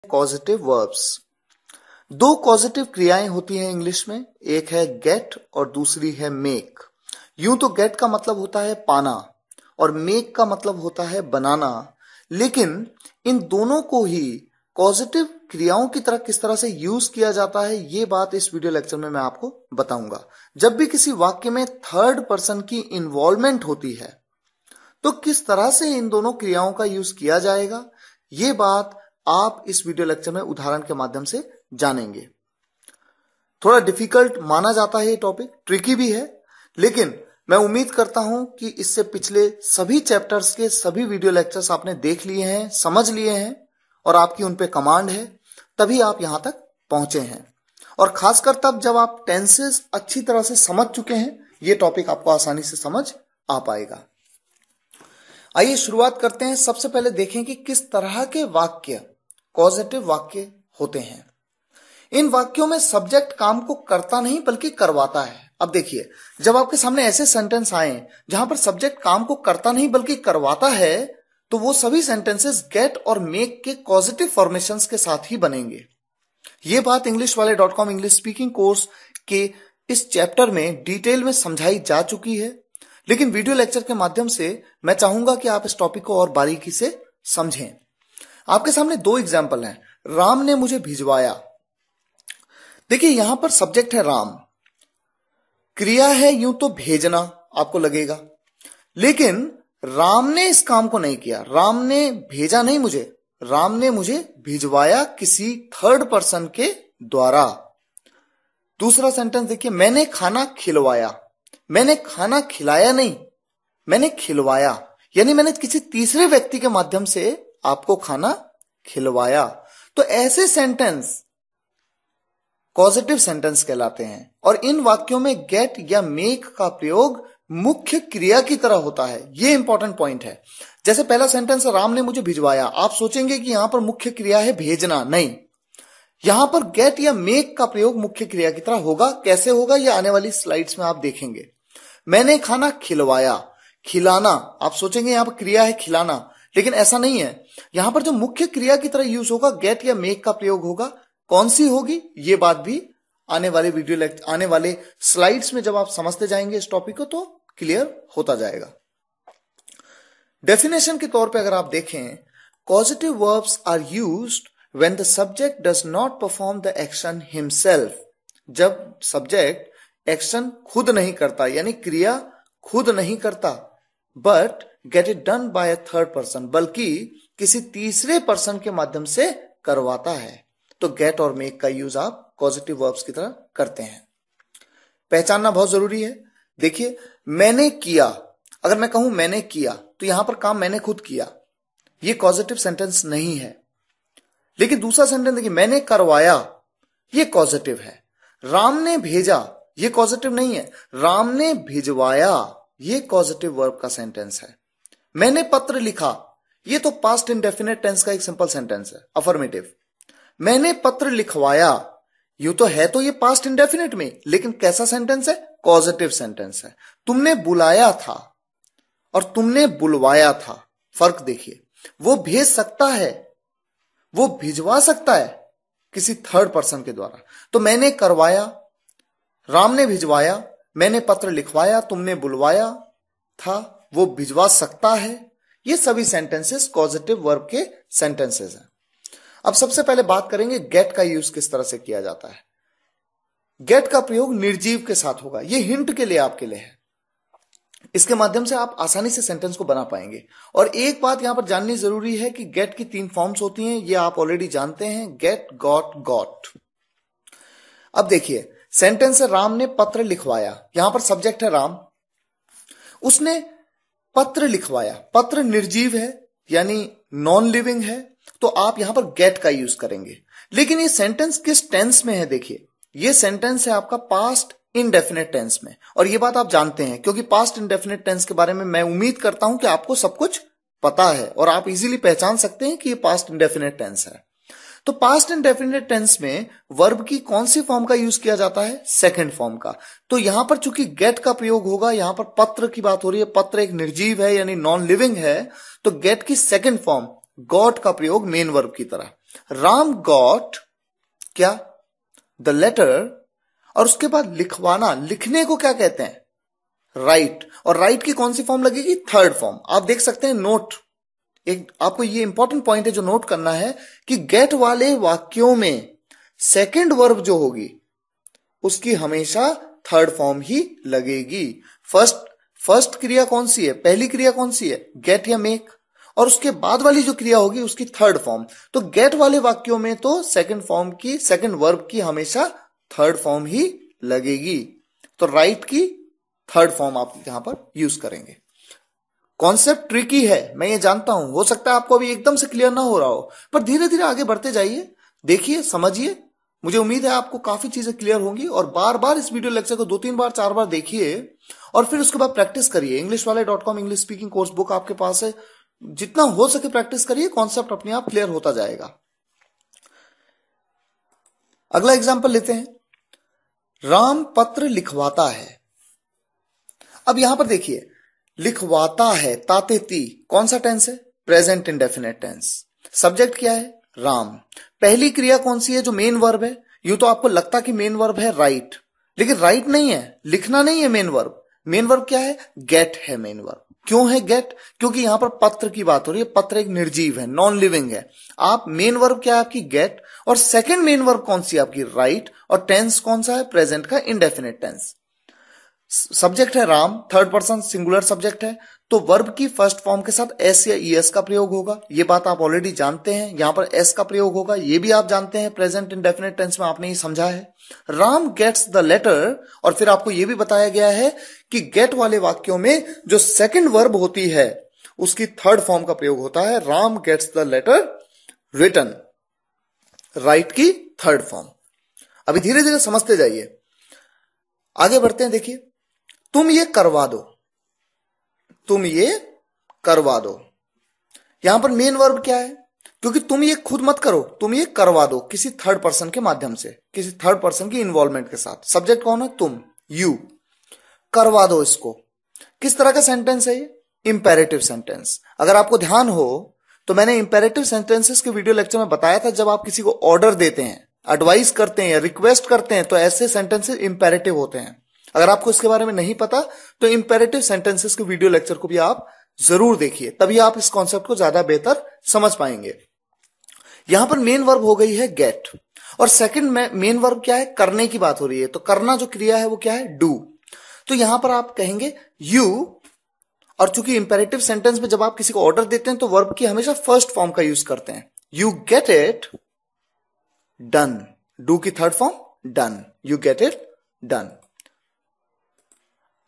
Causative verbs. दो causative क्रियाएं होती हैं इंग्लिश में, एक है गेट और दूसरी है मेक। यूं तो गेट का मतलब होता है पाना और मेक का मतलब होता है बनाना, लेकिन इन दोनों को ही पॉजिटिव क्रियाओं की तरह किस तरह से यूज किया जाता है ये बात इस वीडियो लेक्चर में मैं आपको बताऊंगा। जब भी किसी वाक्य में थर्ड पर्सन की इन्वॉल्वमेंट होती है तो किस तरह से इन दोनों क्रियाओं का यूज किया जाएगा ये बात आप इस वीडियो लेक्चर में उदाहरण के माध्यम से जानेंगे। थोड़ा डिफिकल्ट माना जाता है ये टॉपिक, ट्रिकी भी है, लेकिन मैं उम्मीद करता हूं कि इससे पिछले सभी चैप्टर्स के सभी वीडियो लेक्चर्स आपने देख लिए हैं, समझ लिए हैं और आपकी उन पे कमांड है, तभी आप यहां तक पहुंचे हैं। और खासकर तब जब आप टेंसेस अच्छी तरह से समझ चुके हैं, ये टॉपिक आपको आसानी से समझ आ पाएगा। आइए शुरुआत करते हैं। सबसे पहले देखें कि किस तरह के वाक्य पॉजिटिव वाक्य होते हैं। इन वाक्यों में सब्जेक्ट काम को करता नहीं बल्कि करवाता है। अब देखिए, जब आपके सामने ऐसे सेंटेंस आए जहां पर सब्जेक्ट काम को करता नहीं बल्कि करवाता है, तो वो सभी सेंटेंसेस गेट और मेक के पॉजिटिव फॉर्मेशंस के साथ ही बनेंगे। ये बात englishwale.com इंग्लिश स्पीकिंग कोर्स के इस चैप्टर में डिटेल में समझाई जा चुकी है, लेकिन वीडियो लेक्चर के माध्यम से मैं चाहूंगा कि आप इस टॉपिक को और बारीकी से समझें। आपके सामने दो एग्जाम्पल हैं। राम ने मुझे भिजवाया। देखिए, यहां पर सब्जेक्ट है राम, क्रिया है यूं तो भेजना आपको लगेगा, लेकिन राम ने इस काम को नहीं किया। राम ने भेजा नहीं मुझे, राम ने मुझे भिजवाया किसी थर्ड पर्सन के द्वारा। दूसरा सेंटेंस देखिए, मैंने खाना खिलवाया। मैंने खाना खिलाया नहीं, मैंने खिलवाया, यानी मैंने किसी तीसरे व्यक्ति के माध्यम से आपको खाना खिलवाया। तो ऐसे सेंटेंस पॉजिटिव सेंटेंस कहलाते हैं और इन वाक्यों में गेट या मेक का प्रयोग मुख्य क्रिया की तरह होता है। यह इंपॉर्टेंट पॉइंट है। जैसे पहला सेंटेंस, राम ने मुझे भिजवाया, आप सोचेंगे कि यहां पर मुख्य क्रिया है भेजना, नहीं, यहां पर गेट या मेक का प्रयोग मुख्य क्रिया की तरह होगा। कैसे होगा यह आने वाली स्लाइड्स में आप देखेंगे। मैंने खाना खिलवाया, खिलाना, आप सोचेंगे यहां पर क्रिया है खिलाना, लेकिन ऐसा नहीं है। यहां पर जो मुख्य क्रिया की तरह यूज होगा गेट या मेक का प्रयोग होगा। कौन सी होगी ये बात भी आने वाले स्लाइड्स में जब आप समझते जाएंगे इस टॉपिक को तो क्लियर होता जाएगा। डेफिनेशन के तौर पे अगर आप देखें, positive verbs are used when the subject does not perform the action himself. जब सब्जेक्ट एक्शन खुद नहीं करता, यानी क्रिया खुद नहीं करता, but get it done by a third person, बल्कि किसी तीसरे पर्सन के माध्यम से करवाता है, तो गेट और मेक का यूज आप पॉजिटिव वर्ब्स की तरह करते हैं। पहचानना बहुत जरूरी है। देखिए, मैंने किया, अगर मैं कहूं मैंने किया तो यहां पर काम मैंने खुद किया, यह पॉजिटिव सेंटेंस नहीं है। लेकिन दूसरा सेंटेंस देखिए, मैंने करवाया, यह पॉजिटिव है। राम ने भेजा, यह पॉजिटिव नहीं है। राम ने भिजवाया, यह पॉजिटिव वर्ब का सेंटेंस है। मैंने पत्र लिखा, यह तो पास्ट इंडेफिनिट टेंस का एक सिंपल सेंटेंस है, अफर्मेटिव। मैंने पत्र लिखवाया, यूं तो है तो ये पास्ट इंडेफिनिट में, लेकिन कैसा सेंटेंस है? पॉजिटिव सेंटेंस है। तुमने बुलाया था और तुमने बुलवाया था, फर्क देखिए। वो भेज सकता है, वो भिजवा सकता है किसी थर्ड पर्सन के द्वारा। तो मैंने करवाया, राम ने भिजवाया, मैंने पत्र लिखवाया, तुमने बुलवाया था, वो भिजवा सकता है। ये सभी सेंटेंसेस पॉजिटिव वर्ब के सेंटेंसेस हैं। अब सबसे पहले बात करेंगे गेट का यूज किस तरह से किया जाता है। गेट का प्रयोग निर्जीव के साथ होगा। यह हिंट के लिए आपके लिए है, इसके माध्यम से आप आसानी से सेंटेंस को बना पाएंगे। और एक बात यहां पर जाननी जरूरी है कि गेट की 3 फॉर्म्स होती हैं, ये आप ऑलरेडी जानते हैं, गेट, गॉट, गॉट। अब देखिए, सेंटेंस है राम ने पत्र लिखवाया, यहां पर सब्जेक्ट है राम, उसने पत्र लिखवाया। पत्र निर्जीव है यानी नॉन लिविंग है, तो आप यहां पर गेट का यूज करेंगे। लेकिन ये सेंटेंस किस टेंस में है? देखिए, ये सेंटेंस है आपका पास्ट इंडेफिनिट टेंस में, और ये बात आप जानते हैं क्योंकि पास्ट इंडेफिनिट टेंस के बारे में मैं उम्मीद करता हूं कि आपको सब कुछ पता है और आप इजीली पहचान सकते हैं कि ये पास्ट इंडेफिनिट टेंस है। तो पास्ट इंडेफिनिट टेंस में वर्ब की कौन सी फॉर्म का यूज किया जाता है? सेकंड फॉर्म का। तो यहां पर चूंकि गेट का प्रयोग होगा, यहां पर पत्र की बात हो रही है, पत्र एक निर्जीव है यानी नॉन लिविंग है, तो गेट की सेकंड फॉर्म गॉट का प्रयोग मेन वर्ब की तरह। राम गॉट क्या, द लेटर, और उसके बाद लिखवाना, लिखने को क्या कहते हैं, राइट। और राइट की कौन सी फॉर्म लगेगी, थर्ड फॉर्म। आप देख सकते हैं नोट, एक आपको ये इंपॉर्टेंट पॉइंट है जो नोट करना है कि गेट वाले वाक्यों में सेकंड वर्ब जो होगी उसकी हमेशा थर्ड फॉर्म ही लगेगी। फर्स्ट क्रिया कौन सी है, पहली क्रिया कौन सी है, गेट या मेक, और उसके बाद वाली जो क्रिया होगी उसकी थर्ड फॉर्म। तो गेट वाले वाक्यों में तो सेकंड फॉर्म की, सेकंड वर्ब की हमेशा थर्ड फॉर्म ही लगेगी। तो राइट की थर्ड फॉर्म आप यहां पर यूज करेंगे। कॉन्सेप्ट ट्रिकी है, मैं ये जानता हूं, हो सकता है आपको अभी एकदम से क्लियर ना हो रहा हो, पर धीरे धीरे आगे बढ़ते जाइए, देखिए, समझिए। मुझे उम्मीद है आपको काफी चीजें क्लियर होंगी। और बार बार इस वीडियो लेक्चर को 2-3 बार 4 बार देखिए और फिर उसके बाद प्रैक्टिस करिए। englishwale.com English speaking course book आपके पास है, जितना हो सके प्रैक्टिस करिए, कॉन्सेप्ट अपने आप क्लियर होता जाएगा। अगला एग्जाम्पल लेते हैं, राम पत्र लिखवाता है। अब यहां पर देखिए, लिखवाता है, ताते ती, कौन सा टेंस है, प्रेजेंट इंडेफिनिट टेंस। सब्जेक्ट क्या है, राम। पहली क्रिया कौन सी है जो मेन वर्ब है, यूं तो आपको लगता कि मेन वर्ब है राइट, लेकिन राइट नहीं है, लिखना नहीं है मेन वर्ब। मेन वर्ब क्या है, गेट है मेन वर्ब। क्यों है गेट, क्योंकि यहां पर पत्र की बात हो रही है, पत्र एक निर्जीव है, नॉन लिविंग है। आप मेन वर्ब क्या है आपकी, गेट, और सेकंड मेन वर्ब कौन सी है आपकी, राइट, और टेंस कौन सा है, प्रेजेंट का इंडेफिनिट टेंस। सब्जेक्ट है Ram, third person singular subject है, तो वर्ब की फर्स्ट फॉर्म के साथ एस या ईएस का प्रयोग होगा। ये बात आप ऑलरेडी जानते हैं, यहां पर एस का प्रयोग होगा, ये भी आप जानते हैं, प्रेजेंट इंडेफिनिट टेंस में आपने ही समझा है। राम गेट्स द लेटर, और फिर आपको यह भी बताया गया है कि गेट वाले वाक्यों में जो सेकंड वर्ब होती है उसकी थर्ड फॉर्म का प्रयोग होता है। Ram gets the letter written, write की थर्ड फॉर्म। अभी धीरे धीरे समझते जाइए, आगे बढ़ते हैं। देखिए, तुम ये करवा दो, तुम ये करवा दो, यहां पर मेन वर्ब क्या है, क्योंकि तुम ये खुद मत करो, तुम ये करवा दो किसी थर्ड पर्सन के माध्यम से, किसी थर्ड पर्सन की इन्वॉल्वमेंट के साथ। सब्जेक्ट कौन है, तुम, यू, करवा दो इसको। किस तरह का सेंटेंस है ये, इंपेरेटिव सेंटेंस। अगर आपको ध्यान हो तो मैंने इंपेरेटिव सेंटेंसेस के वीडियो लेक्चर में बताया था, जब आप किसी को ऑर्डर देते हैं, एडवाइस करते हैं या रिक्वेस्ट करते हैं, तो ऐसे सेंटेंसेस इंपेरेटिव होते हैं। अगर आपको इसके बारे में नहीं पता तो इंपेरेटिव सेंटेंसेस के वीडियो लेक्चर को भी आप जरूर देखिए, तभी आप इस कॉन्सेप्ट को ज्यादा बेहतर समझ पाएंगे। यहां पर मेन वर्ब हो गई है गेट, और सेकंड मेन वर्ब क्या है, करने की बात हो रही है, तो करना जो क्रिया है वो क्या है, डू। तो यहां पर आप कहेंगे यू, और चूंकि इंपेरेटिव सेंटेंस में जब आप किसी को ऑर्डर देते हैं तो वर्ब की हमेशा फर्स्ट फॉर्म का यूज करते हैं। You get it done, do की third form done, you get it done.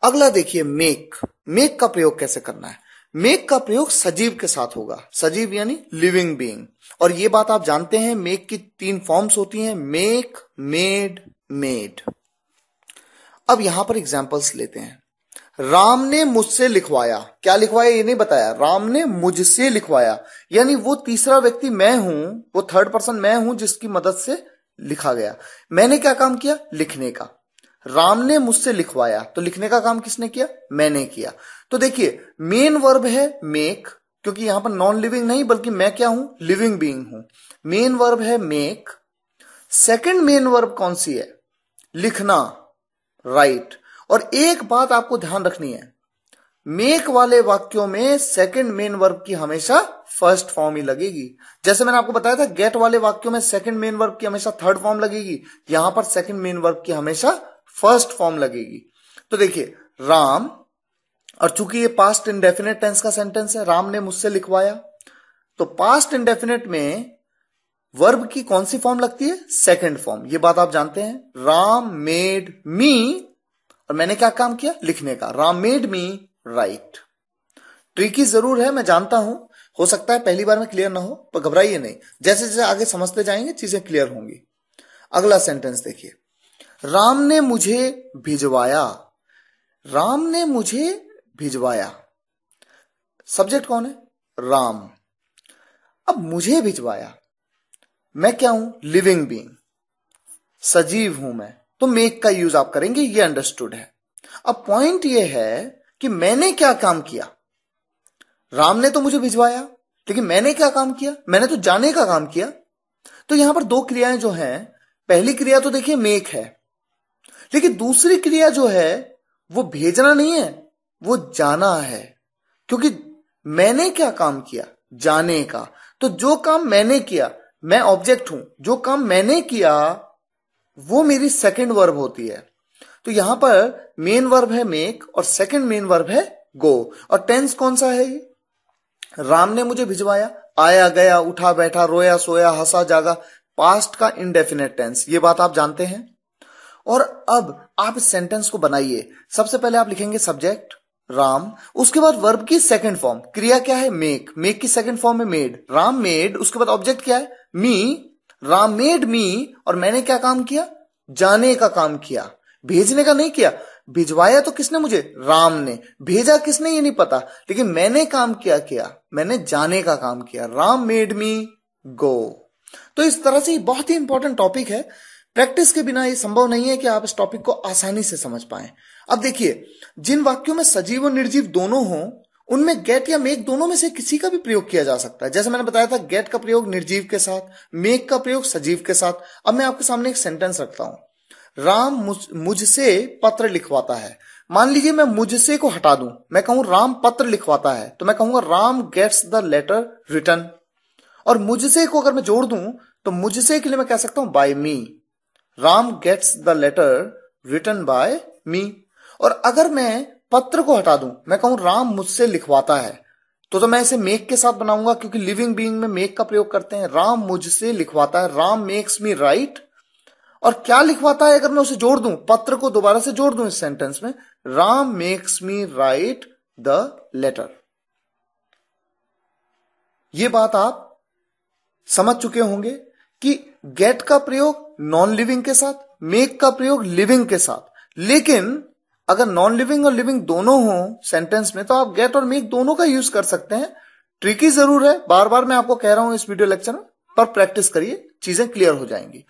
अगला देखिए, मेक। मेक का प्रयोग कैसे करना है, मेक का प्रयोग सजीव के साथ होगा, सजीव यानी लिविंग बीइंग। और ये बात आप जानते हैं, मेक की 3 फॉर्म्स होती हैं, मेक, मेड, मेड। अब यहां पर एग्जांपल्स लेते हैं। राम ने मुझसे लिखवाया, क्या लिखवाया ये नहीं बताया, राम ने मुझसे लिखवाया, यानी वो तीसरा व्यक्ति मैं हूं, वो थर्ड पर्सन मैं हूं जिसकी मदद से लिखा गया। मैंने क्या काम किया, लिखने का। राम ने मुझसे लिखवाया, तो लिखने का काम किसने किया, मैंने किया। तो देखिए, मेन वर्ब है मेक, क्योंकि यहां पर नॉन लिविंग नहीं बल्कि मैं क्या हूं, लिविंग बीइंग हूं। मेन वर्ब है मेक। सेकंड मेन वर्ब कौन सी है, लिखना, राइट। और एक बात आपको ध्यान रखनी है, मेक वाले वाक्यों में सेकंड मेन वर्ब की हमेशा फर्स्ट फॉर्म ही लगेगी। जैसे मैंने आपको बताया था, गेट वाले वाक्यों में सेकंड मेन वर्ब की हमेशा थर्ड फॉर्म लगेगी, यहां पर सेकंड मेन वर्ब की हमेशा फर्स्ट फॉर्म लगेगी। तो देखिए, राम, और चूंकि ये पास्ट इंडेफिनिट टेंस का सेंटेंस है, राम ने मुझसे लिखवाया, तो पास्ट इंडेफिनिट में वर्ब की कौन सी फॉर्म लगती है, सेकंड फॉर्म। ये बात आप जानते हैं। राम मेड मी, और मैंने क्या काम किया, लिखने का, Ram made me right. Tricky जरूर है, मैं जानता हूं, हो सकता है पहली बार में क्लियर ना हो, पर घबराइए नहीं, जैसे जैसे आगे समझते जाएंगे चीजें क्लियर होंगी। अगला सेंटेंस देखिए, राम ने मुझे भिजवाया, राम ने मुझे भिजवाया। सब्जेक्ट कौन है, राम। अब मुझे भिजवाया, मैं क्या हूं, लिविंग बीइंग, सजीव हूं मैं, तो मेक का यूज आप करेंगे, ये अंडरस्टूड है। अब पॉइंट ये है कि मैंने क्या काम किया, राम ने तो मुझे भिजवाया, लेकिन मैंने क्या काम किया, मैंने तो जाने का काम किया। तो यहां पर दो क्रियाएं जो हैं, पहली क्रिया तो देखिए मेक है, लेकिन दूसरी क्रिया जो है वो भेजना नहीं है, वो जाना है। क्योंकि मैंने क्या काम किया, जाने का। तो जो काम मैंने किया, मैं ऑब्जेक्ट हूं, जो काम मैंने किया वो मेरी सेकंड वर्ब होती है। तो यहां पर मेन वर्ब है मेक और सेकंड मेन वर्ब है गो। और टेंस कौन सा है ये? राम ने मुझे भिजवाया, आया गया, उठा बैठा, रोया सोया, हंसा जागा, पास्ट का इंडेफिनेट टेंस। ये बात आप जानते हैं। और अब आप इस सेंटेंस को बनाइए। सबसे पहले आप लिखेंगे सब्जेक्ट राम, उसके बाद वर्ब की सेकंड फॉर्म, क्रिया क्या है मेक, मेक की सेकंड फॉर्म है मेड, राम मेड, उसके बाद ऑब्जेक्ट क्या है मी, राम मेड मी, और मैंने क्या काम किया, जाने का काम किया, भेजने का नहीं किया। भिजवाया तो किसने मुझे, राम ने, भेजा किसने ये नहीं पता, लेकिन मैंने काम किया, मैंने जाने का काम किया, राम मेड मी गो। तो इस तरह से बहुत ही इंपॉर्टेंट टॉपिक है। प्रैक्टिस के बिना ये संभव नहीं है कि आप इस टॉपिक को आसानी से समझ पाएं। अब देखिए, जिन वाक्यों में सजीव और निर्जीव दोनों हों, उनमें गेट या मेक दोनों में से किसी का भी प्रयोग किया जा सकता है। जैसे मैंने बताया था, गेट का प्रयोग निर्जीव के साथ, मेक का प्रयोग सजीव के साथ। अब मैं आपके सामने एक सेंटेंस रखता हूं, राम मुझसे पत्र लिखवाता है। मान लीजिए मैं मुझसे को हटा दूं, मैं कहूं राम पत्र लिखवाता है, तो मैं कहूंगा Ram gets the letter written. और मुझसे को अगर मैं जोड़ दूं तो मुझसे के लिए मैं कह सकता हूं by me, Ram gets the letter written by me. और अगर मैं पत्र को हटा दूं, मैं कहूं राम मुझसे लिखवाता है, तो मैं इसे मेक के साथ बनाऊंगा, क्योंकि लिविंग बीइंग में मेक का प्रयोग करते हैं। राम मुझसे लिखवाता है, राम मेक्स मी राइट। और क्या लिखवाता है, अगर मैं उसे जोड़ दूं, पत्र को दोबारा से जोड़ दूं इस सेंटेंस में, Ram makes me write the letter. ये बात आप समझ चुके होंगे कि गेट का प्रयोग नॉन लिविंग के साथ, मेक का प्रयोग लिविंग के साथ। लेकिन अगर नॉन लिविंग और लिविंग दोनों हो सेंटेंस में, तो आप गेट और मेक दोनों का यूज कर सकते हैं। ट्रिकी जरूर है, बार बार मैं आपको कह रहा हूं इस वीडियो लेक्चर में, पर प्रैक्टिस करिए, चीजें क्लियर हो जाएंगी।